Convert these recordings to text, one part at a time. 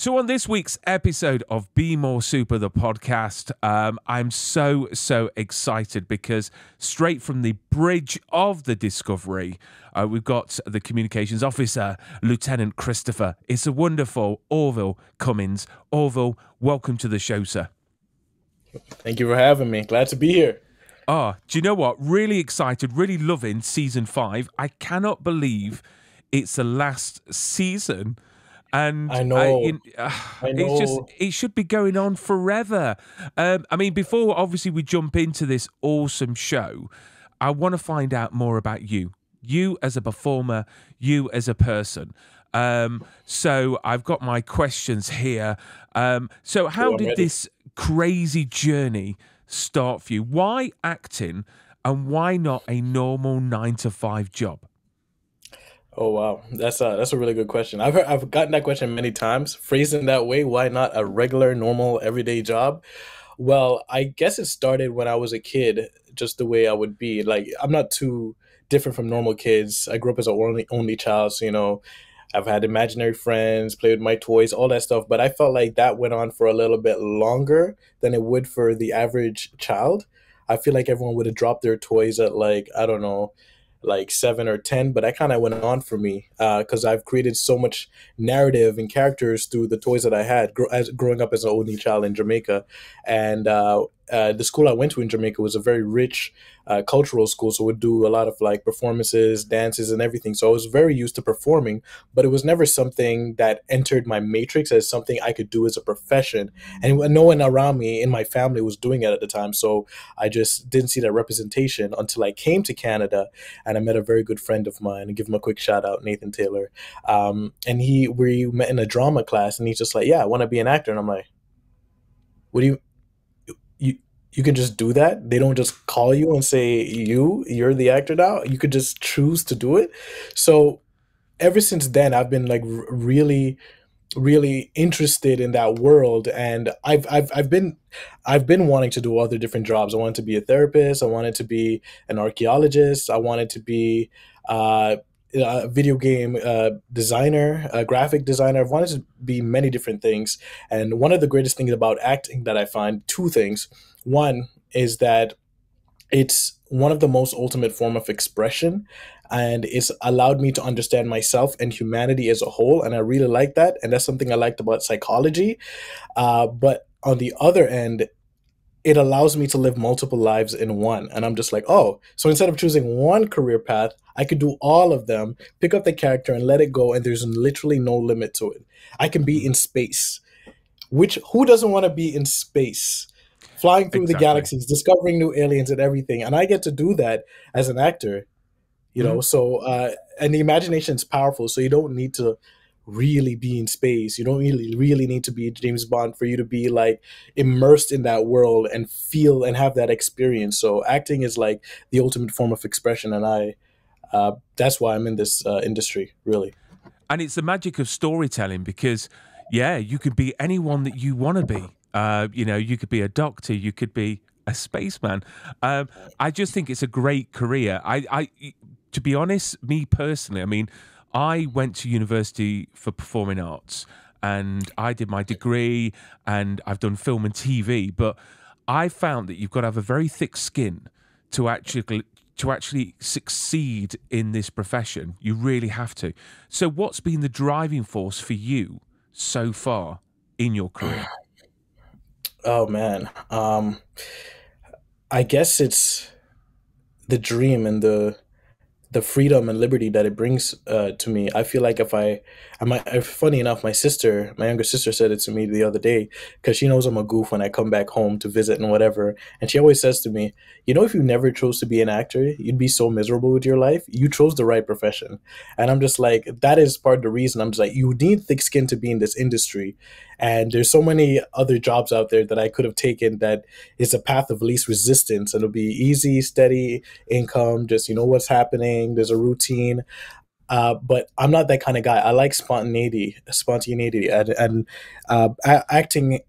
So on this week's episode of Be More Super, the podcast, I'm so excited because straight from the bridge of the Discovery, we've got the communications officer, Lieutenant Christopher. It's a wonderful Orville Cummings. Orville, welcome to the show, sir. Thank you for having me. Glad to be here. Do you know what? Really excited, really loving season 5. I cannot believe it's the last season. And I know. It's just, it should be going on forever. I mean, before obviously we jump into this awesome show, I want to find out more about you as a performer, you as a person. So I've got my questions here. So how did this crazy journey start for you? Why acting and why not a normal 9-to-5 job? Oh wow, that's a really good question. I've gotten that question many times. Phrased in that way, why not a regular, normal, everyday job? Well, I guess it started when I was a kid, just the way I would be. Like, I'm not too different from normal kids. I grew up as an only child, so I've had imaginary friends, played with my toys, all that stuff. But I felt like that went on for a little bit longer than it would for the average child. I feel like everyone would have dropped their toys at, like, I don't know, like 7 or 10, but that kind of went on for me because I've created so much narrative and characters through the toys that I had growing up as an only child in Jamaica. And the school I went to in Jamaica was a very rich cultural school, so we'd do a lot of like performances, dances, and everything. So I was very used to performing, but it was never something that entered my matrix as something I could do as a profession. And no one around me in my family was doing it at the time, so I just didn't see that representation until I came to Canada and I met a very good friend of mine. And give him a quick shout out, Nathan Taylor. And we met in a drama class, and he's just like, "Yeah, I want to be an actor." And I'm like, "What do you can just do that? They don't just call you and say you're the actor now? You could just choose to do it?" So ever since then, I've been like really interested in that world, and I've been wanting to do other different jobs. I wanted to be a therapist. I wanted to be an archaeologist. I wanted to be a video game designer, a graphic designer. I've wanted to be many different things. And one of the greatest things about acting that I find, two things. One is that it's one of the most ultimate form of expression, and it's allowed me to understand myself and humanity as a whole. And I really like that. And that's something I liked about psychology. But on the other end, it allows me to live multiple lives in one. And I'm just like, oh, so instead of choosing one career path, I could do all of them, pick up the character and let it go. And there's literally no limit to it. I can be in space, who doesn't want to be in space? Flying through the galaxies, discovering new aliens and everything. And I get to do that as an actor, So, and the imagination is powerful. So you don't need to really be in space. You don't really need to be James Bond for you to be like immersed in that world and feel and have that experience. So acting is like the ultimate form of expression. And that's why I'm in this industry, really. And it's the magic of storytelling because, you could be anyone that you want to be. You could be a doctor, you could be a spaceman. I just think it's a great career. I to be honest, me personally, I mean, I went to university for performing arts and I did my degree and I've done film and TV, but I found that you've got to have a very thick skin to actually succeed in this profession. You really have to. So what's been the driving force for you so far in your career? Oh man, I guess it's the dream and the freedom and liberty that it brings to me. I feel like funny enough, my younger sister said it to me the other day because she knows I'm a goof when I come back home to visit and whatever. And she always says to me, if you never chose to be an actor, you'd be so miserable with your life. You chose the right profession. And I'm just like, that is part of the reason. I'm just like, you need thick skin to be in this industry. And there's so many other jobs out there that I could have taken that is a path of least resistance. And it'll be easy, steady income, just what's happening. There's a routine. But I'm not that kind of guy. I like spontaneity, and acting.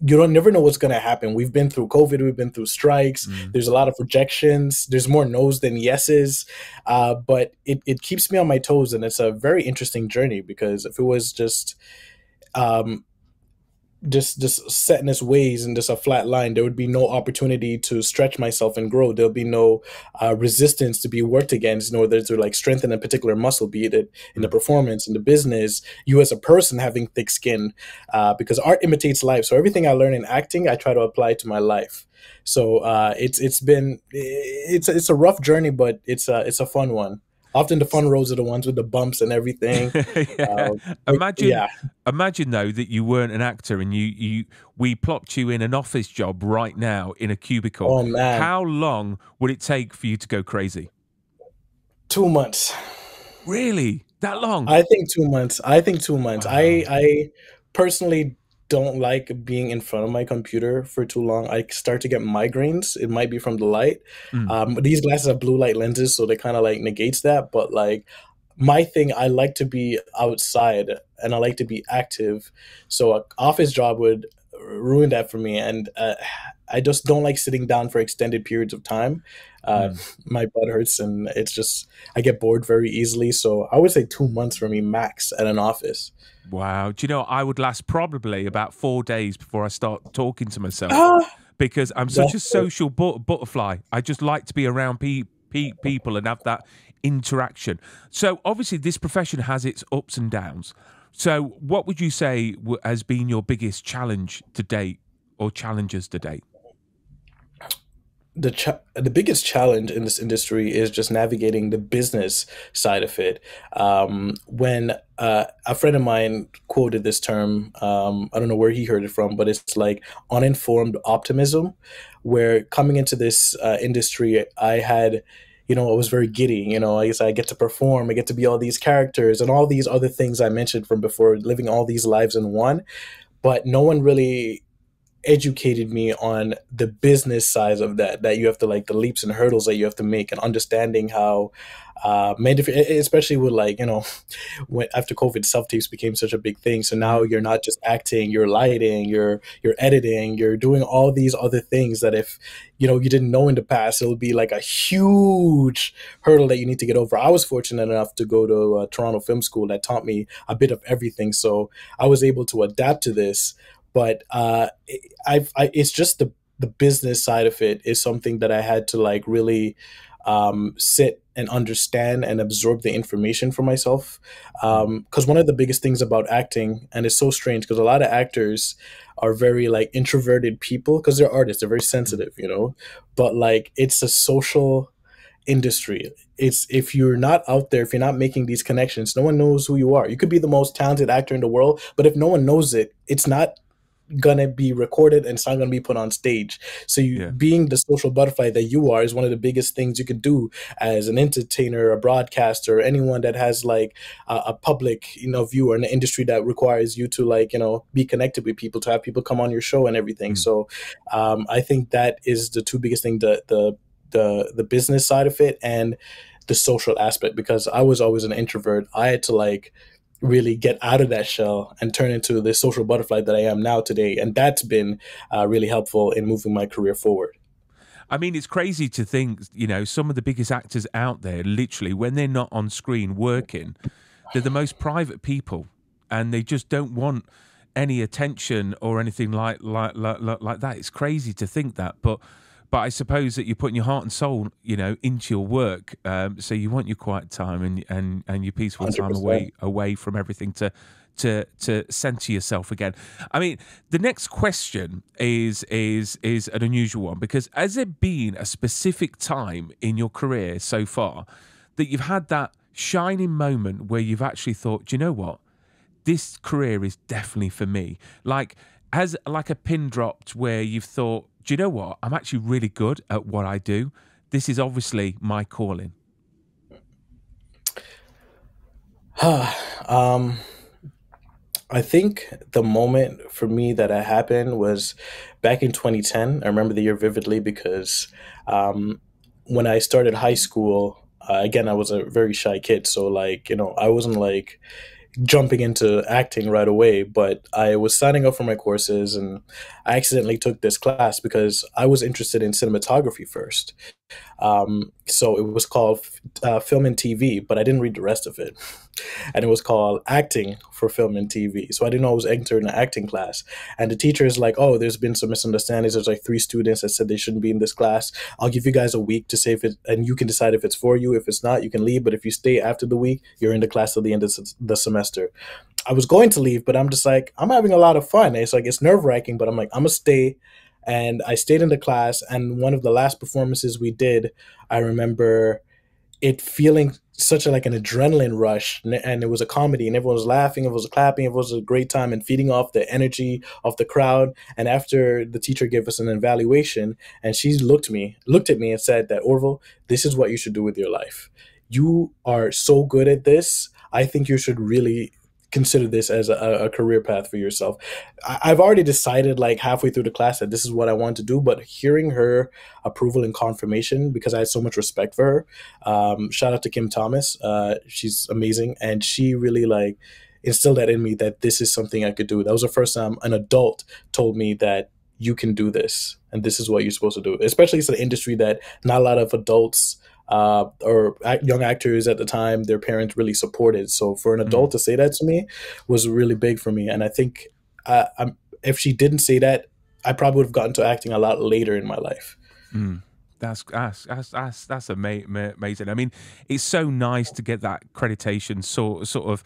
You don't never know what's going to happen. We've been through COVID. We've been through strikes. There's a lot of rejections. There's more no's than yeses. But it keeps me on my toes, and it's a very interesting journey because if it was just just set in its ways and just a flat line. There would be no opportunity to stretch myself and grow. There'll be no resistance to be worked against in order to like strengthen a particular muscle, be it in the Mm. performance, in the business, you as a person having thick skin, because art imitates life. So everything I learn in acting, I try to apply to my life. So it's a rough journey, but it's a fun one. Often the fun roads are the ones with the bumps and everything. Yeah. Uh, Imagine, yeah. imagine though that you weren't an actor and we plopped you in an office job right now in a cubicle. Oh man, How long would it take for you to go crazy? 2 months. Really? That long? I think 2 months. I think 2 months. Wow. I personally don't like being in front of my computer for too long. I start to get migraines. It might be from the light. Mm, These glasses have blue light lenses, so they kind of like negates that. But like my thing, I like to be outside and I like to be active. So a office job would ruin that for me, and I just don't like sitting down for extended periods of time. Uh, mm. my butt hurts, and it's just I get bored very easily. So I would say 2 months for me max at an office. Wow. Do you know, I would last probably about 4 days before I start talking to myself Ah, because I'm such that's a social butterfly. I just like to be around people and have that interaction. So obviously, this profession has its ups and downs. So, what would you say has been your biggest challenge to date, or challenges to date? the biggest challenge in this industry is just navigating the business side of it. When a friend of mine quoted this term, I don't know where he heard it from, but it's like uninformed optimism. Where coming into this industry, I had, I was very giddy. I guess I get to perform, I get to be all these characters and all these other things I mentioned from before, living all these lives in one. But no one really educated me on the business side of that you have to like the leaps and hurdles that you have to make, and understanding how many different, especially with like when after COVID, self tapes became such a big thing. So now Mm, you're not just acting, you're lighting, you're editing, you're doing all these other things that if you didn't know in the past, it'll be like a huge hurdle that you need to get over. I was fortunate enough to go to Toronto Film School that taught me a bit of everything, so I was able to adapt to this. But it's just the business side of it is something that I had to like really sit and understand and absorb the information for myself. mm, Because one of the biggest things about acting, and it's so strange because a lot of actors are very like introverted people because they're artists, they're very mm, sensitive, but like it's a social industry. It's if you're not out there, if you're not making these connections, no one knows who you are. You could be the most talented actor in the world, but if no one knows it, it's not gonna be recorded and it's not gonna be put on stage. So you yeah. being the social butterfly that you are is one of the biggest things you could do as an entertainer, a broadcaster, anyone that has like a public view, or an industry that requires you to like be connected with people, to have people come on your show and everything. Mm. So I think that is the two biggest thing, the business side of it and the social aspect, because I was always an introvert. I had to like really get out of that shell and turn into the social butterfly that I am now today. And that's been really helpful in moving my career forward. I mean, it's crazy to think, some of the biggest actors out there, literally, when they're not on screen working, they're the most private people, and they just don't want any attention or anything like that. It's crazy to think that, but I suppose that you're putting your heart and soul, into your work. So you want your quiet time and your peaceful time 100%. away from everything to center yourself again. I mean, the next question is an unusual one, because has there been a specific time in your career so far that you've had that shining moment where you've actually thought, do you know what? This career is definitely for me. Like, has like a pin dropped where you've thought, do you know what? I'm actually really good at what I do. This is obviously my calling. um, I think the moment for me that it happened was back in 2010. I remember the year vividly because um, when I started high school, again, I was a very shy kid. So, like, I wasn't like jumping into acting right away, but I was signing up for my courses and I accidentally took this class because I was interested in cinematography first. So it was called Film and TV, but I didn't read the rest of it. And it was called Acting for Film and TV. So I didn't know I was entering an acting class. And the teacher is like, "Oh, there's been some misunderstandings. There's like 3 students that said they shouldn't be in this class. I'll give you guys a week to say if it, and you can decide if it's for you. If it's not, you can leave. But if you stay after the week, you're in the class till the end of the semester." I was going to leave, but I'm just like, I'm having a lot of fun. It's like, it's nerve wracking, but I'm like, I'm gonna stay. And I stayed in the class. And one of the last performances we did, I remember it feeling such a, like an adrenaline rush, and it was a comedy, and everyone was laughing, everyone was clapping, it was a great time, and feeding off the energy of the crowd. And after the teacher gave us an evaluation, and she looked at me and said that, "Orville, this is what you should do with your life. You are so good at this. I think you should really consider this as a career path for yourself." I've already decided like halfway through the class that this is what I want to do, but hearing her approval and confirmation, because I had so much respect for her. Shout out to Kim Thomas. She's amazing, and she really like instilled that in me that this is something I could do. That was the first time an adult told me that you can do this, and this is what you're supposed to do. Especially it's an industry that not a lot of adults or young actors at the time, their parents really supported. So for an Mm, adult to say that to me was really big for me. And I think if she didn't say that, I probably would have gotten to acting a lot later in my life. mm. That's amazing. I mean, it's so nice to get that accreditation, sort of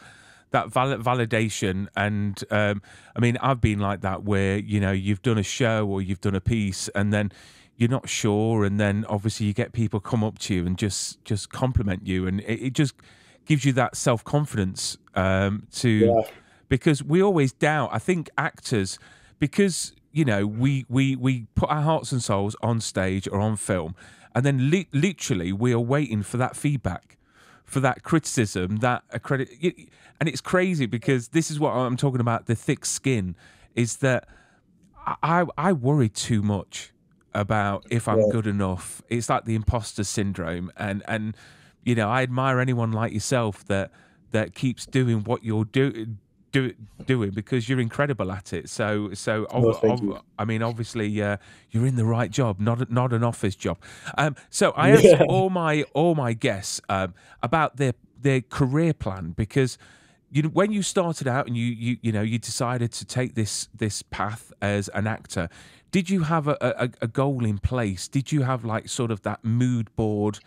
that validation. And I mean, I've been like that where you've done a show or you've done a piece, and then you're not sure, and then obviously you get people come up to you and just compliment you, and it just gives you that self confidence to Yeah. because we always doubt. I think actors, because we put our hearts and souls on stage or on film, and then literally we are waiting for that feedback, for that criticism, that accredit. And it's crazy because this is what I'm talking about. The thick skin is that I worry too much about if I'm Yeah. good enough. It's like the imposter syndrome, and I admire anyone like yourself that keeps doing what you're doing because you're incredible at it. Well, thank you. I mean, obviously, you're in the right job, not an office job. So I ask Yeah. all my guests about their career plan because when you started out and you decided to take this path as an actor, did you have a goal in place? Did you have like sort of that mood board,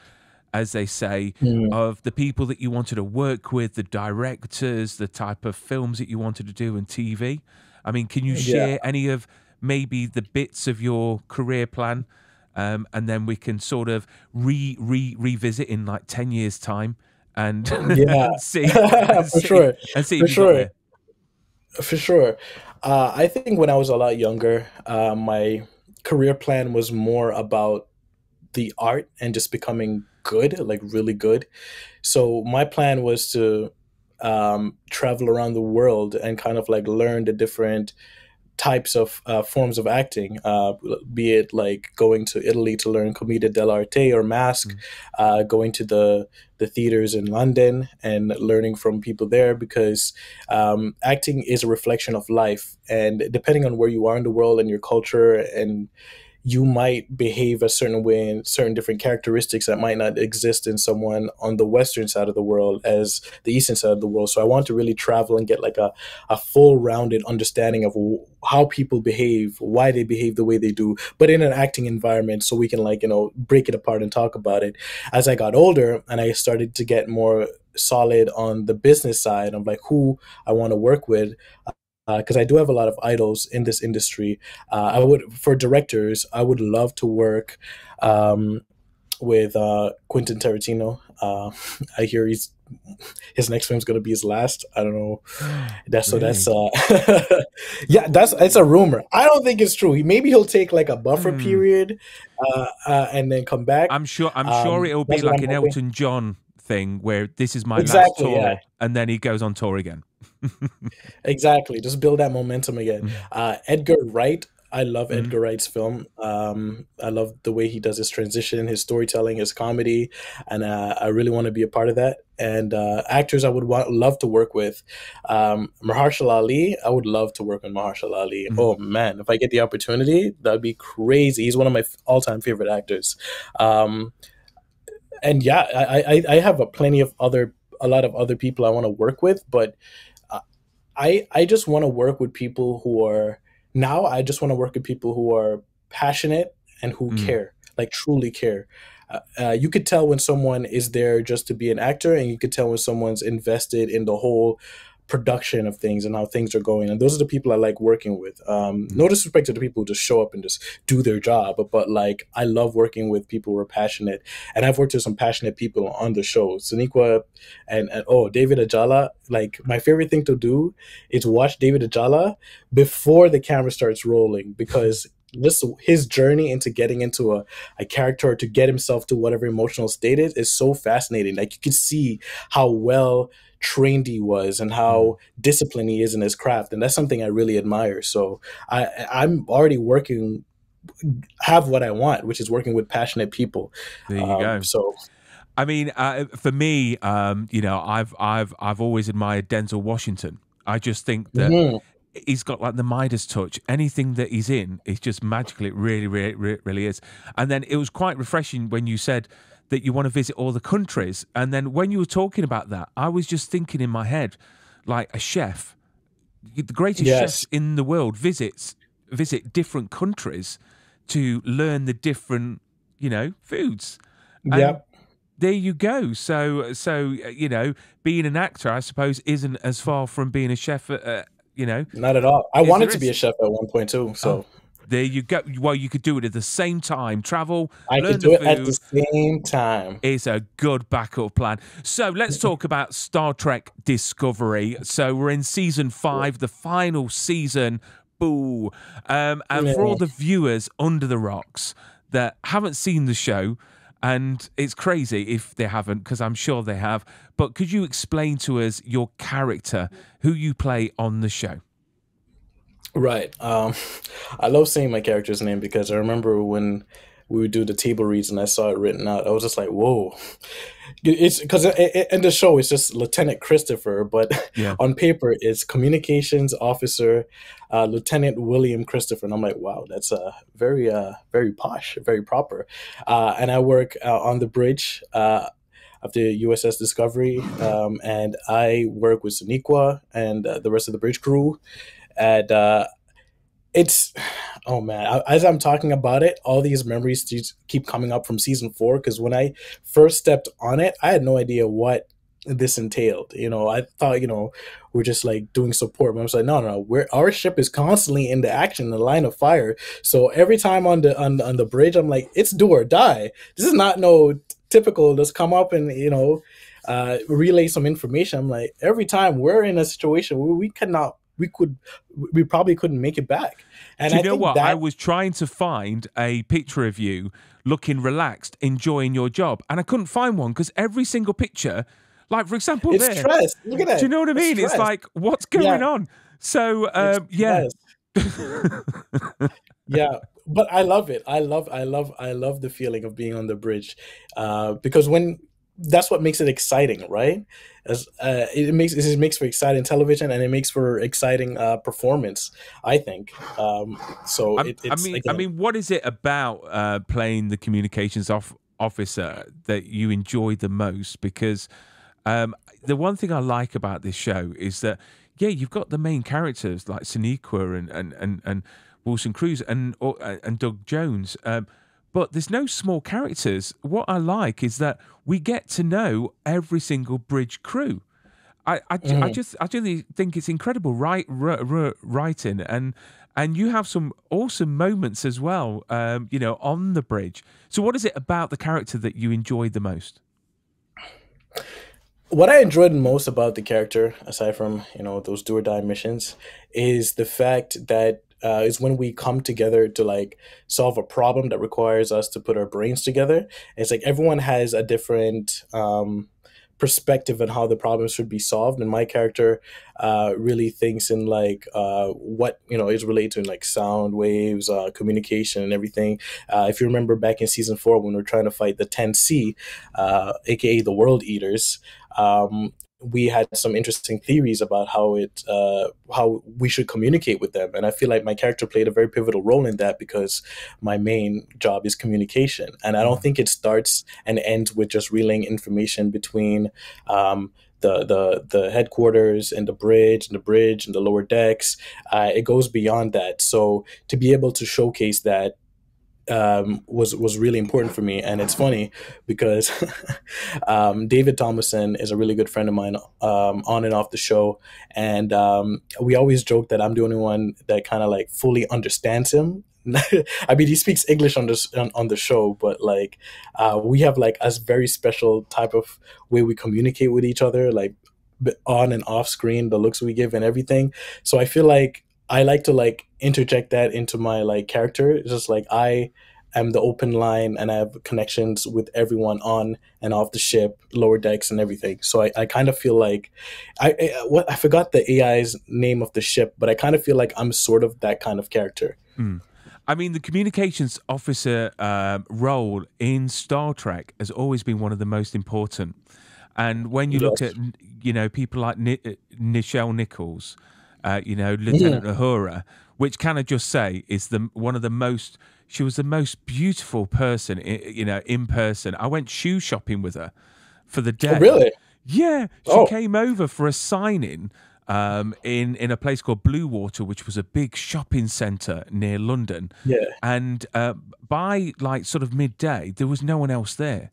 as they say, Mm, of the people that you wanted to work with, the directors, the type of films that you wanted to do in TV? I mean, can you yeah. share any of maybe the bits of your career plan, and then we can sort of revisit in like 10 years' time and Yeah. and see For sure. and see For if you got sure. there. For sure. I think when I was a lot younger, my career plan was more about the art and just becoming good, like really good. So my plan was to travel around the world and kind of like learn the different types of forms of acting, be it like going to Italy to learn commedia dell'arte or mask, Mm, going to the theaters in London and learning from people there, because acting is a reflection of life, and depending on where you are in the world and your culture, and you might behave a certain way in certain different characteristics that might not exist in someone on the western side of the world as the eastern side of the world. So I want to really travel and get like a full rounded understanding of how people behave, why they behave the way they do, but in an acting environment, so we can like break it apart and talk about it. As I got older and I started to get more solid on the business side of like who I want to work with, because I do have a lot of idols in this industry. I would, for directors, I would love to work um, with Quentin Tarantino. I hear his next film is going to be his last. I don't know. That's really? yeah, that's it's a rumor. I don't think it's true. Maybe he'll take like a buffer Hmm. period and then come back. I'm sure it'll be That's what like I'm an hoping. Elton John thing where this is my last Exactly. Yeah. tour, and then he goes on tour again. Exactly. Just build that momentum again. Mm, Edgar Wright. I love mm, Edgar Wright's film. I love the way he does his transition, his storytelling, his comedy, and I really want to be a part of that. And actors I would love to work with. Mahershala Ali, I would love to work with Mahershala Ali. mm. Oh man, if I get the opportunity, that'd be crazy. He's one of my all-time favorite actors. Um, And yeah, I have a lot of other people I want to work with, but uh, I just want to work with people who are now. I just want to work with people who are passionate and who Mm, care, like truly care. You could tell when someone is there just to be an actor, and you could tell when someone's invested in the whole production of things and how things are going. And those are the people I like working with. mm, No disrespect to the people who just show up and just do their job, but like I love working with people who are passionate. And I've worked with some passionate people on the show. Soniqua and oh, David Ajala. Like my favorite thing to do is watch David Ajala before the camera starts rolling, because this his journey into getting into a character to get himself to whatever emotional state is so fascinating. Like you can see how well trained he was and mm. how disciplined he is in his craft, and that's something I really admire. So I'm already working, have what I want, which is working with passionate people. There you go. So I mean, for me, you know, I've always admired Denzel Washington. I just think that mhm. he's got like the Midas touch. Anything that he's in, it's just magical. It really, really, really is. And then it was quite refreshing when you said that you want to visit all the countries. And then when you were talking about that, I was just thinking in my head, like a chef, the greatest chefs Yes, in the world visit different countries to learn the different, you know, foods. And yep. there you go. So you know, being an actor, I suppose, isn't as far from being a chef. You know, Not at all. I is wanted there to be is. a chef at one point too, Oh, so there you go. Well, you could do it at the same time. Travel, I could learn the do it at the food. same time. Is a good backup plan. So let's talk about Star Trek Discovery. So we're in season 5, the final season. Boo. And for all Yeah. the viewers under the rocks that haven't seen the show, and it's crazy if they haven't, because I'm sure they have, but could you explain to us your character, who you play on the show? Right. I love saying my character's name because I remember when we would do the table reads and I saw it written out, I was just like, "Whoa!" It's because in the show it's just Lieutenant Christopher, but Yeah. on paper it's Communications Officer Lieutenant William Christopher, and I'm like, "Wow, that's very very posh, very proper." And I work on the bridge. Of the USS Discovery, and I work with Soniqua and the rest of the bridge crew, and it's oh man, as I'm talking about it, all these memories just keep coming up from season 4, because when I first stepped on it, I had no idea what this entailed. I thought, we're just like doing support, but I was like, no, no, our ship is constantly in the action, in the line of fire. So every time on the bridge, I'm like, it's do or die. This is not no typical just come up and relay some information. I'm like, every time we're in a situation where we probably couldn't make it back. And Do you I know think what? I that was trying to find a picture of you looking relaxed, enjoying your job, and I couldn't find one because every single picture, like for example, it's there, stress. Look at do you that. know what I It's mean? It's stress. like, what's Yeah, going on? So, it's yeah. stress. Yeah, but I love it. I love the feeling of being on the bridge, because when that's what makes it exciting, right? As it makes for exciting television, and it makes for exciting performance. I think. So I it's mean, again. what is it about playing the communications officer that you enjoy the most? Because the one thing I like about this show is that yeah, you've got the main characters like Sonequa and Wilson Cruz and Doug Jones, but there's no small characters. What I like is that we get to know every single bridge crew. Mhm. I really think it's incredible writing, and you have some awesome moments as well, you know, on the bridge. So what is it about the character that you enjoyed the most? What I enjoyed most about the character, aside from those do or die missions, is the fact that is when we come together to like solve a problem that requires us to put our brains together. It's like everyone has a different perspective on how the problem should be solved, and my character really thinks in like what is related to like sound waves, communication, and everything. If you remember back in season 4 when we are trying to fight the 10C, aka the World Eaters. we had some interesting theories about how we should communicate with them, and I feel like my character played a very pivotal role in that because my main job is communication, and I don't Mm. think it starts and ends with just relaying information between the headquarters and the bridge and the lower decks. It goes beyond that. So to be able to showcase that was really important for me. And it's funny because David Thomason is a really good friend of mine, on and off the show, and we always joke that I'm the only one that kind of like fully understands him. I mean, he speaks English on this on the show, but like we have like a very special type of way we communicate with each other, like on and off screen, the looks we give and everything. So I feel like I like to like interject that into my like character. It's just like I am the open line and I have connections with everyone on and off the ship, lower decks and everything. So I kind of feel like I forgot the AI's name of the ship, but I kind of feel like I'm sort of that kind of character. Mm. I mean, the communications officer role in Star Trek has always been one of the most important. And when you look at, Yes. people like Nichelle Nichols, Mhm. Lieutenant Uhura, which can I just say is one of the most. She was the most beautiful person, in person. I went shoe shopping with her for the Oh, day. really? Yeah, she Oh, came over for a signing in a place called Blue Water, which was a big shopping centre near London. yeah. And by like sort of midday, there was no one else there.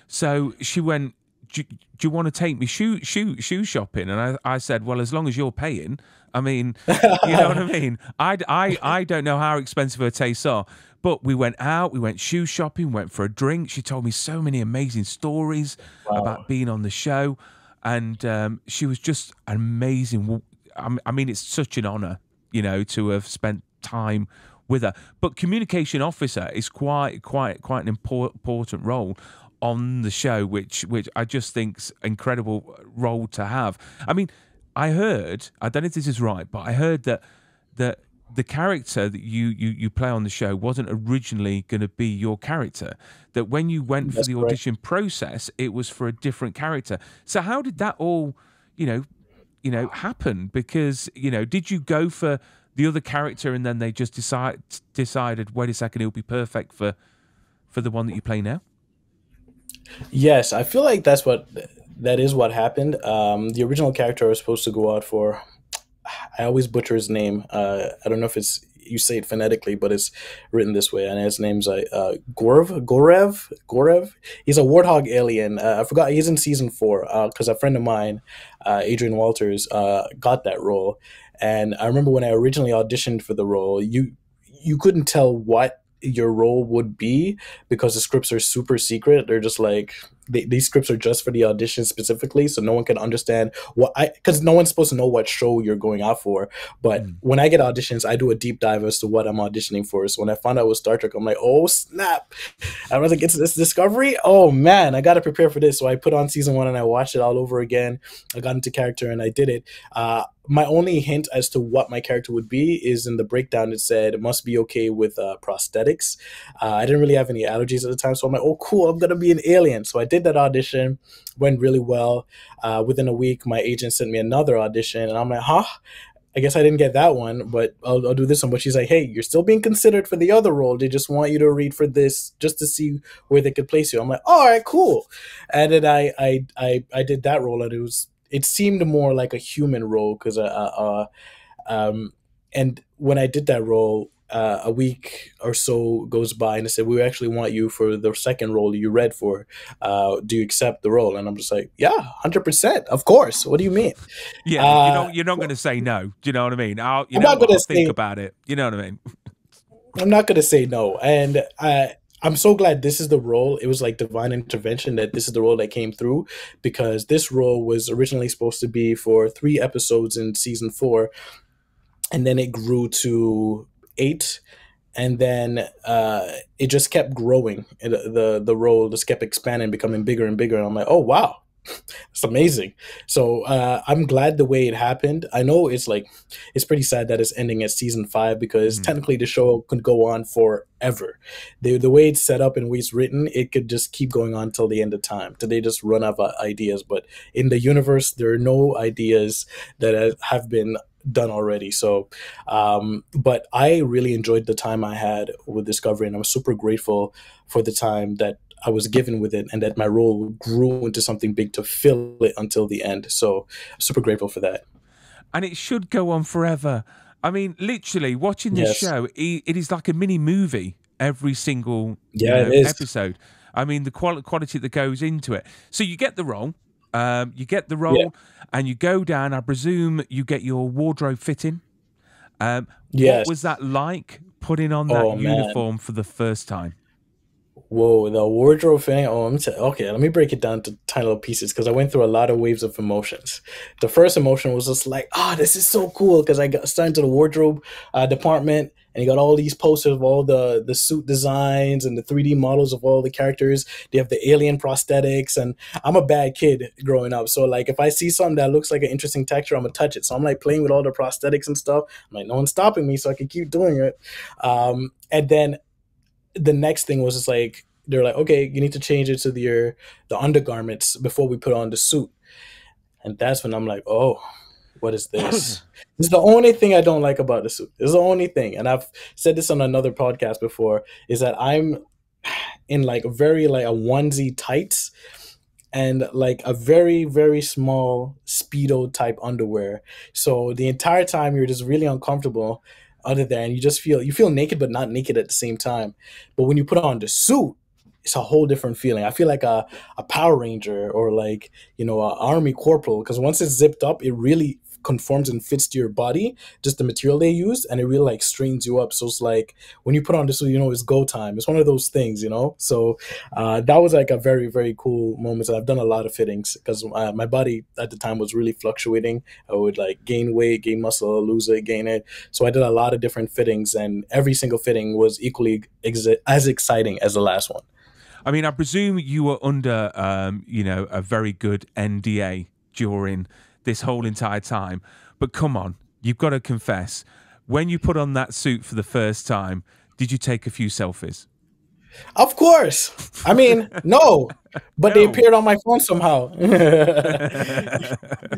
So she went, do you want to take me shoe shopping? And I said, well, as long as you're paying. I mean, you know what I mean? I don't know how expensive her tastes are, but we went out, we went shoe shopping, went for a drink. She told me so many amazing stories Wow. about being on the show, and she was just amazing. I mean, it's such an honor, to have spent time with her. But communication officer is quite an important role on the show, which I just think's incredible role to have. I mean, I don't know if this is right, but I heard that the character that you play on the show wasn't originally going to be your character. That when you went for That's the correct. audition process, it was for a different character. So how did that all, you know, happen? Because did you go for the other character and then they just decided, wait a second, it'll be perfect for the one that you play now? Yes, I feel like that is what happened. The original character I was supposed to go out for, I always butcher his name. I don't know if it's you say it phonetically, but it's written this way, and his name's like Gorev. He's a warthog alien. I forgot he's in season 4 because a friend of mine, Adrian Walters, got that role, and I remember when I originally auditioned for the role, you couldn't tell what your role would be because the scripts are super secret. They're just like these scripts are just for the audition specifically, so no one can understand what I because no one's supposed to know what show you're going out for. But Mm. when I get auditions, I do a deep dive as to what I'm auditioning for. So when I found out it was Star Trek, I'm like, oh snap! I was like, it's this Discovery. Oh man, I got to prepare for this. So I put on season 1 and I watched it all over again. I got into character and I did it. My only hint as to what my character would be is in the breakdown. It said it must be okay with prosthetics. I didn't really have any allergies at the time, so I'm like, oh cool, I'm gonna be an alien. So I did that audition, went really well. Within a week, my agent sent me another audition, and I'm like, huh? I guess I didn't get that one, but I'll do this one. But she's like, hey, you're still being considered for the other role. They just want you to read for this just to see where they could place you. I'm like, all right, cool. And then I did that role, and it seemed more like a human role because um, and when I did that role, a week or so goes by, and they said, "We actually want you for the second role you read for. Do you accept the role?" And I'm just like, "Yeah, 100%, of course. What do you mean?" Yeah, Uh, you're not going to say no. Do you know what I mean? I'm not I'll gonna think say about it. You know what I mean? I'm not gonna say no, and I'm so glad this is the role. It was like divine intervention that this is the role that came through because this role was originally supposed to be for 3 episodes in season 4, and then it grew to 8, and then it just kept growing. The role just kept expanding, becoming bigger and bigger. And I'm like, oh wow, It's amazing. So I'm glad the way it happened. I know it's pretty sad that it's ending at season 5 because Mhm. technically the show could go on forever. The way it's set up and the way it's written, it could just keep going on till the end of time, till they just run out of ideas. But in the universe, there are no ideas that have been done already. So, but I really enjoyed the time I had with Discovery, and I'm super grateful for the time that I was given with it, and that my role grew into something big to fill it until the end. So, super grateful for that. And it should go on forever. I mean, literally, watching this Yes. show, it is like a mini movie every single, Yeah, it is. episode. I mean, the quality that goes into it. So you get the role, Yeah. and you go down. I presume you get your wardrobe fitting. What Yes. was that like putting on that Oh man. uniform for the first time? Whoa, the wardrobe thing. Oh, okay. Let me break it down to tiny little pieces because I went through a lot of waves of emotions. The first emotion was just like, "Ah, this is so cool!" Because I got started to the wardrobe department, and you got all these posters of all the suit designs and the 3D models of all the characters. They have the alien prosthetics, and I'm a bad kid growing up, so like if I see something that looks like an interesting texture, I'm gonna touch it. So I'm like playing with all the prosthetics and stuff. I'm like, no one's stopping me, so I can keep doing it. And then the next thing was just like they're like, okay, you need to change it to the undergarments before we put on the suit. And that's when I'm like, oh, what is this? This is the only thing I don't like about the suit. This is the only thing. And I've said this on another podcast before, is that I'm in like a onesie tights and like a very, very small Speedo type underwear. So the entire time you're just really uncomfortable, other than you feel naked but not naked at the same time. But when you put on the suit, it's a whole different feeling. I feel like a Power Ranger or like, a army corporal, because once it's zipped up, it really conforms and fits to your body, just the material they use, and it really like strains you up. So it's like when you put on the suit, it's go time. It's one of those things. So that was like a very, very cool moment. And I've done a lot of fittings because my body at the time was really fluctuating. I would like gain weight, gain muscle, lose it, gain it. So I did a lot of different fittings, and every single fitting was equally as exciting as the last one. I mean, I presume you were under, a very good NDA during this whole entire time. But come on, you've got to confess, when you put on that suit for the first time, did you take a few selfies? Of course. I mean, no, but they No. appeared on my phone somehow.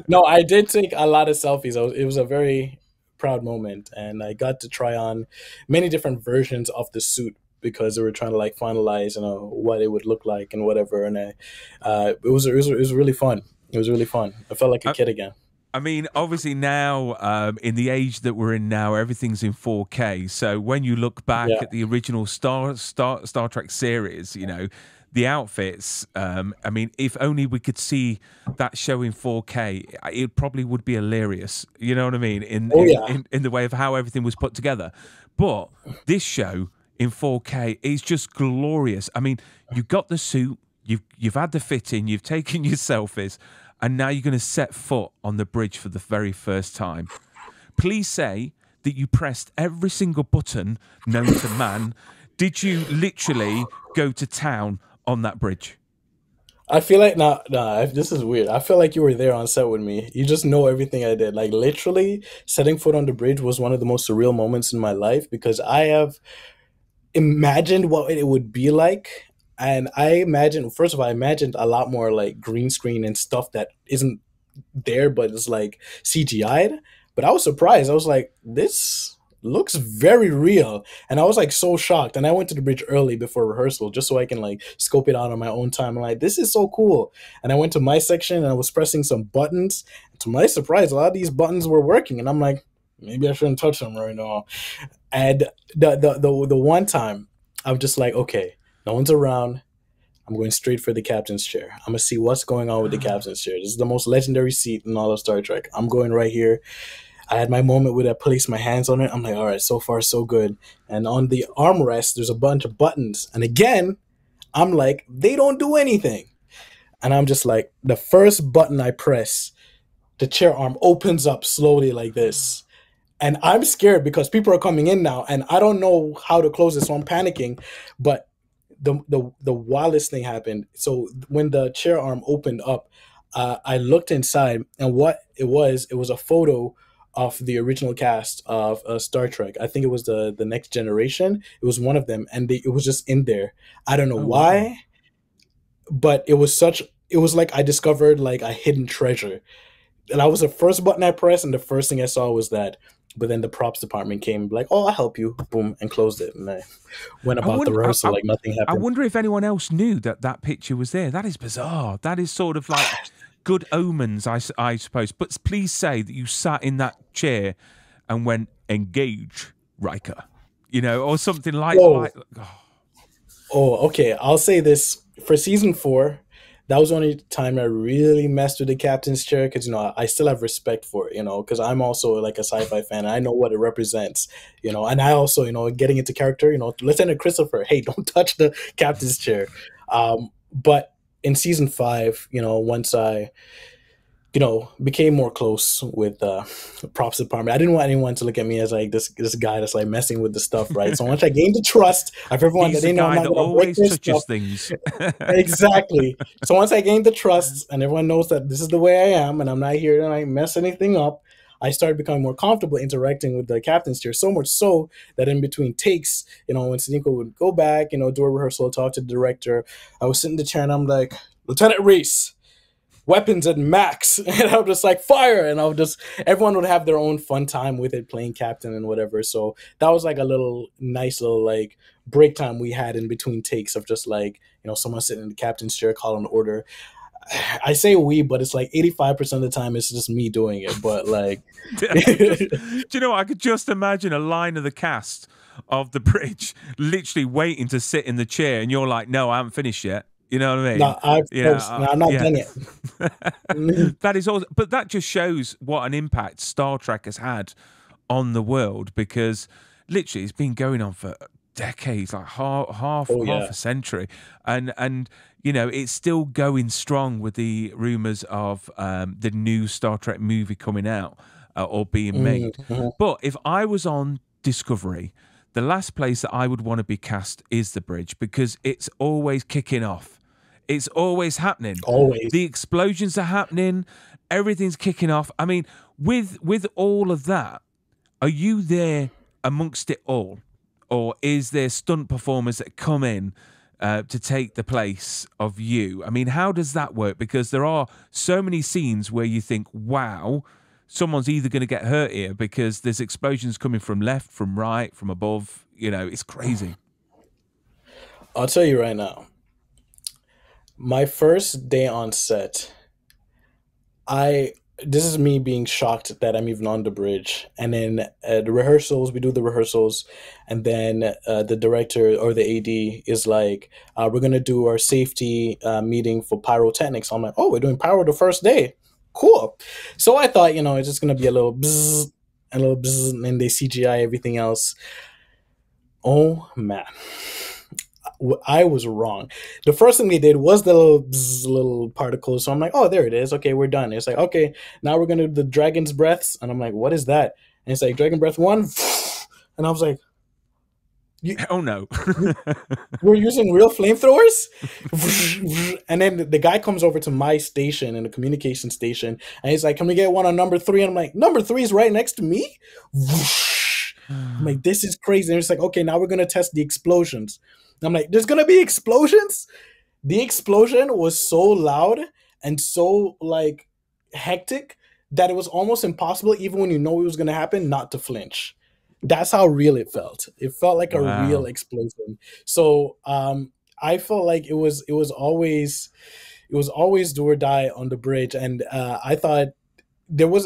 No, I did take a lot of selfies. It was a very proud moment, and I got to try on many different versions of the suit because they were trying to like finalize, what it would look like and whatever. And it was really fun. It was really fun. I felt like a I, kid again. I mean, obviously now, in the age that we're in now, everything's in 4K. So when you look back Yeah. at the original Star Trek series, the outfits. I mean, if only we could see that show in 4K, it probably would be hilarious. You know what I mean? In Oh in yeah. in, in the way of how everything was put together. But this show in 4K is just glorious. I mean, you got the suit, you've had the fitting, you've taken your selfies, and now you're going to set foot on the bridge for the very first time. Please say that you pressed every single button known to man. Did you literally go to town on that bridge? I feel like this is weird. I feel like you were there on set with me. You just know everything I did. Like literally, setting foot on the bridge was one of the most surreal moments in my life because I have imagined what it would be like. And first of all, I imagined a lot more like green screen and stuff that isn't there, but it's like CGI'd. But I was surprised. I was like, this looks very real. And I was like so shocked. And I went to the bridge early before rehearsal just so I can like scope it out on my own time. I'm like, this is so cool. And I went to my section and I was pressing some buttons. To my surprise, a lot of these buttons were working. And I'm like, maybe I shouldn't touch them right now. And the one time I'm just like, okay, no one's around. I'm going straight for the captain's chair. I'm gonna see what's going on with the captain's chair. This is the most legendary seat in all of Star Trek. I'm going right here. I had my moment where I placed my hands on it. I'm like, all right, so far so good. And on the armrest, there's a bunch of buttons. And again, I'm like, they don't do anything. And I'm just like, the first button I press, the chair arm opens up slowly like this. And I'm scared because people are coming in now, and I don't know how to close this, so I'm panicking. But the wildest thing happened. So when the chair arm opened up, I looked inside, and what it was a photo of the original cast of Star Trek. I think it was the Next Generation. It was one of them, and it was just in there. I don't know Oh wow. why, but it was such. It was like I discovered like a hidden treasure, and that was the first button I pressed, and the first thing I saw was that. But then the props department came, like, "Oh, I'll help you," boom, and closed it, and I went I about the wonder. rehearsal like nothing I happened. wonder if anyone else knew that that picture was there. That is bizarre. That is sort of like good omens, I suppose. But please say that you sat in that chair and went engage Riker, or something Whoa. like. Oh, okay. I'll say this for season 4. That was the only time I really messed with the captain's chair because I still have respect for it. Because I'm also like a sci-fi fan. And I know what it represents. And I also getting into character. Lieutenant Christopher, hey, don't touch the captain's chair. But in season 5, once I became more close with props department. I didn't want anyone to look at me as like this guy that's like messing with the stuff, right? So once I gained the trust of everyone that He's the they know I'm guy not that gonna break always their stuff. touches things. Exactly. So once I gained the trust and everyone knows that this is the way I am and I'm not here to like mess anything up, I started becoming more comfortable interacting with the captain's chair. So much so that in between takes, when Sneeko would go back, do a rehearsal, talk to the director, I was sitting in the chair and I'm like, Lieutenant Reese, weapons at max, and I would just like fire, and everyone would have their own fun time with it, playing captain and whatever. So that was like a little nice little like break time we had in between takes of just like someone sitting in the captain's chair calling an order. I say we, but it's like 85% of the time it's just me doing it. But like, do you know what? I could just imagine a line of the cast of the bridge literally waiting to sit in the chair, and you're like, "No, I haven't finished yet." You know what I mean? no, I'm not done yet. That is awesome. But that just shows what an impact Star Trek has had on the world, because literally it's been going on for decades, like half Oh yeah. a century, and it's still going strong with the rumors of the new Star Trek movie coming out or being made. Mm-hmm. But if I was on Discovery, the last place that I would want to be cast is the bridge, because it's always kicking off. It's always happening. Always. The explosions are happening. Everything's kicking off. I mean, with all of that, are you there amongst it all? Or is there stunt performers that come in to take the place of you? I mean, how does that work? Because there are so many scenes where you think, wow, someone's either going to get hurt here because there's explosions coming from left, from right, from above. It's crazy. I'll tell you right now. My first day on set, this is me being shocked that I'm even on the bridge. And then the rehearsals, we do the rehearsals, and then the director or the AD is like, "We're gonna do our safety meeting for pyrotechnics." I'm like, "Oh, we're doing pyro the first day, cool." So I thought, it's just gonna be a little bzzz, and a little bzzz, and then they CGI everything else. Oh man. I was wrong. The first thing they did was the little bzz, little particles. So I'm like, oh, there it is. Okay, we're done. It's like, okay, now we're gonna do the dragon's breaths, and I'm like, what is that? And it's like dragon breath 1, and I was like, oh no, we're using real flamethrowers. And then the guy comes over to my station, in the communication station, and he's like, can we get one on number 3? And I'm like, number 3 is right next to me. I'm like, this is crazy. And it's like, okay, now we're gonna test the explosions. I'm like, there's gonna be explosions? The explosion was so loud and so like hectic that it was almost impossible, even when you know it was gonna happen, not to flinch. That's how real it felt. It felt like a real explosion. So I felt like it was always do or die on the bridge. And I thought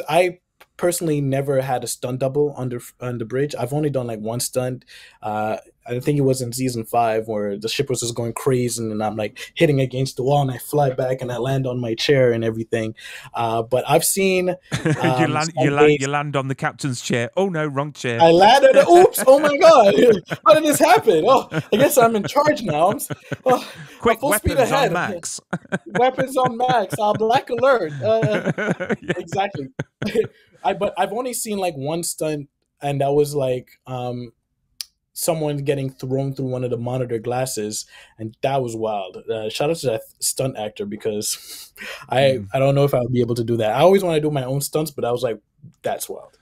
I personally never had a stunt double on the bridge. I've only done like one stunt. I think it was in season 5 where the ship was just going crazy, and I'm like hitting against the wall, and I fly back and I land on my chair and everything. But I've seen you land on the captain's chair. Oh no, wrong chair. I landed. Oops! Oh my god! How did this happen? Oh, I guess I'm in charge now. Quick, full speed weapons ahead. on max. Weapons on max. Black alert. Yeah. Exactly. But I've only seen like one stunt, and that was like someone getting thrown through one of the monitor glasses, and that was wild. Shout out to that stunt actor, because Mm. I don't know if I would be able to do that. I always want to do my own stunts, but I was like, that's wild.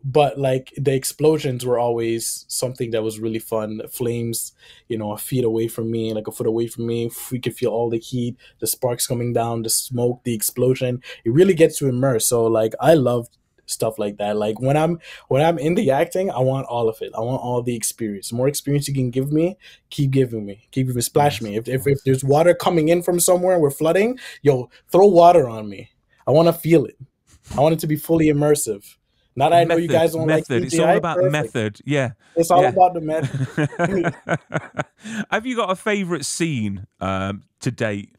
But like the explosions were always something that was really fun. Flames, a feet away from me, like a foot away from me, we could feel all the heat, the sparks coming down, the smoke, the explosion. It really gets to immerse. So like I love stuff like that. Like when I'm in the acting, I want all of it. I want all the experience. The more experience you can give me, keep giving me. Keep giving, splash Yes, me. of If course. there's water coming in from somewhere and we're flooding, yo, throw water on me. I want to feel it. I want it to be fully immersive. Not, I know you Method, guys don't like method. It's all CGI. about Perfect. method. Yeah, It's all yeah. about the method. Have you got a favorite scene to date?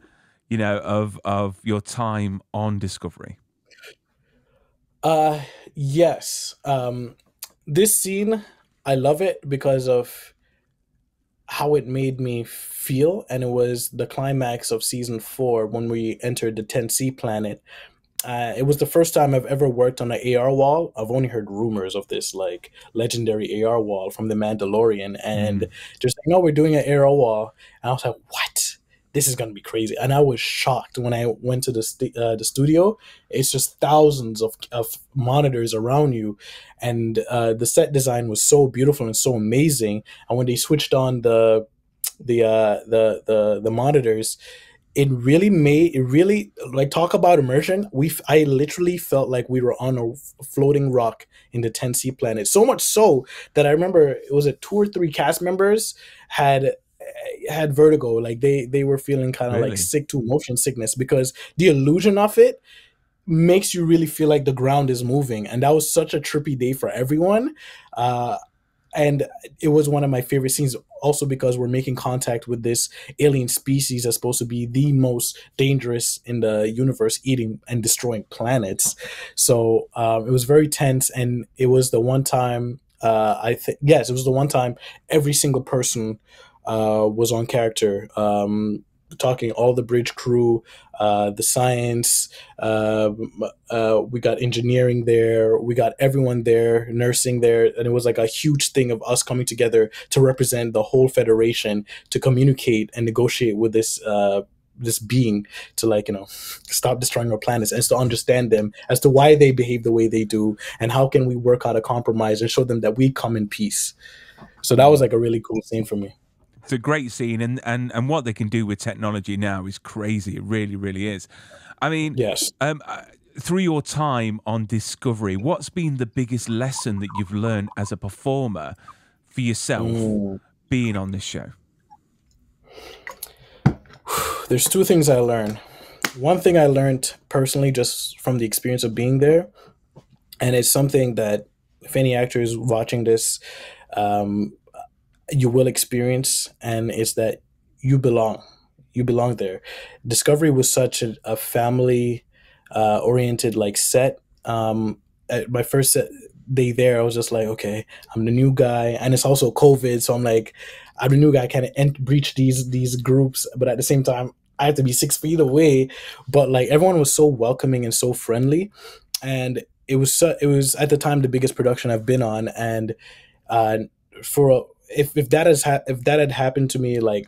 Of your time on Discovery. uh yes. This scene, I love it because of how it made me feel, and it was the climax of season 4 when we entered the 10C planet. It was the first time I've ever worked on an AR wall. I've only heard rumors of this like legendary AR wall from The Mandalorian, and Mm, just like, no, we're doing an AR wall, and I was like, what? This is gonna be crazy, and I was shocked when I went to the studio. It's just thousands of monitors around you, and the set design was so beautiful and so amazing. And when they switched on the monitors, it really like, talk about immersion. I literally felt like we were on a floating rock in the 10C planet, so much so that I remember it was 2 or 3 cast members had vertigo. Like they were feeling kind of like really? sick to motion sickness, because the illusion of it makes you really feel like the ground is moving, and that was such a trippy day for everyone. uh and it was one of my favorite scenes, also because we're making contact with this alien species that's supposed to be the most dangerous in the universe, eating and destroying planets. So it was very tense, and it was the one time, I think, yes, it was the one time every single person was on character. Talking all the bridge crew, the science, uh, we got engineering there, we got everyone there, nursing there, and it was like a huge thing of us coming together to represent the whole Federation, to communicate and negotiate with this being, to like, stop destroying our planets, and to understand them as to why they behave the way they do, and how can we work out a compromise and show them that we come in peace. So that was Mm. like a really cool scene for me. It's a great scene, and what they can do with technology now is crazy. It really, really is. I mean, Yes. um, uh, through your time on Discovery, what's been the biggest lesson that you've learned as a performer for yourself Mm. being on this show? There's 2 things I learned. One thing I learned personally, just from the experience of being there, and it's something that if any actor is watching this, um, you will experience, and it's that you belong. You belong there. Discovery was such a family oriented like set. At my first day there, I was just like, okay, I'm the new guy, and it's also COVID, so I'm like, I'm the new guy, kind of breach these groups, but at the same time, I have to be 6 feet away. But like everyone was so welcoming and so friendly, and it was at the time the biggest production I've been on, and uh, for if that had happened to me like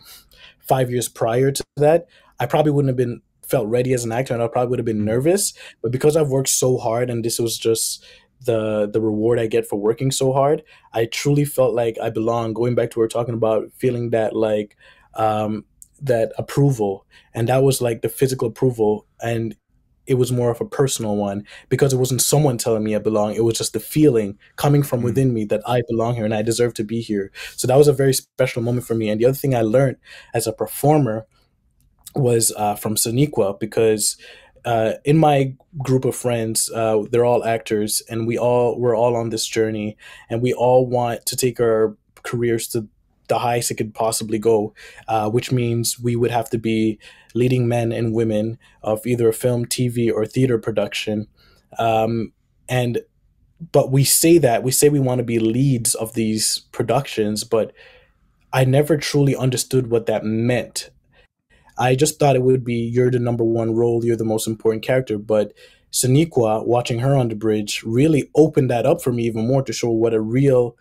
5 years prior to that, I probably wouldn't have been felt ready as an actor, and I probably would have been Mm, nervous. But because I've worked so hard, and this was just the reward I get for working so hard, I truly felt like I belong. Going back to what we're talking about, feeling that like um, that approval, and that was like the physical approval, and it was more of a personal one, because it wasn't someone telling me I belong. It was just the feeling coming from mm, within me that I belong here and I deserve to be here. So that was a very special moment for me. And the other thing I learned as a performer was from Saniqua, because in my group of friends, they're all actors, and we're all on this journey, and we all want to take our careers to the highest it could possibly go, which means we would have to be leading men and women of either a film, TV, or theater production. Um, and but we say we want to be leads of these productions, but I never truly understood what that meant. I just thought it would be, you're the number one role, you're the most important character. But Saniqua, watching her on the bridge, really opened that up for me even more, to show what a real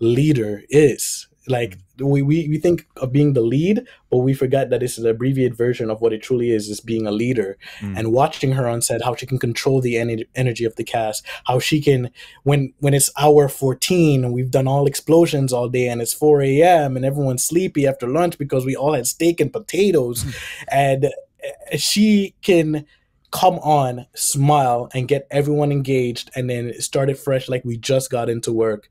leader is. Like we think of being the lead, but we forgot that it's an abbreviated version of what it truly is being a leader. Mm. And watching her on set, how she can control the energy of the cast, how she can, when it's hour 14 and we've done all explosions all day and it's 4 a.m. and everyone's sleepy after lunch because we all had steak and potatoes, and she can come on, smile, and get everyone engaged, and then start it fresh like we just got into work.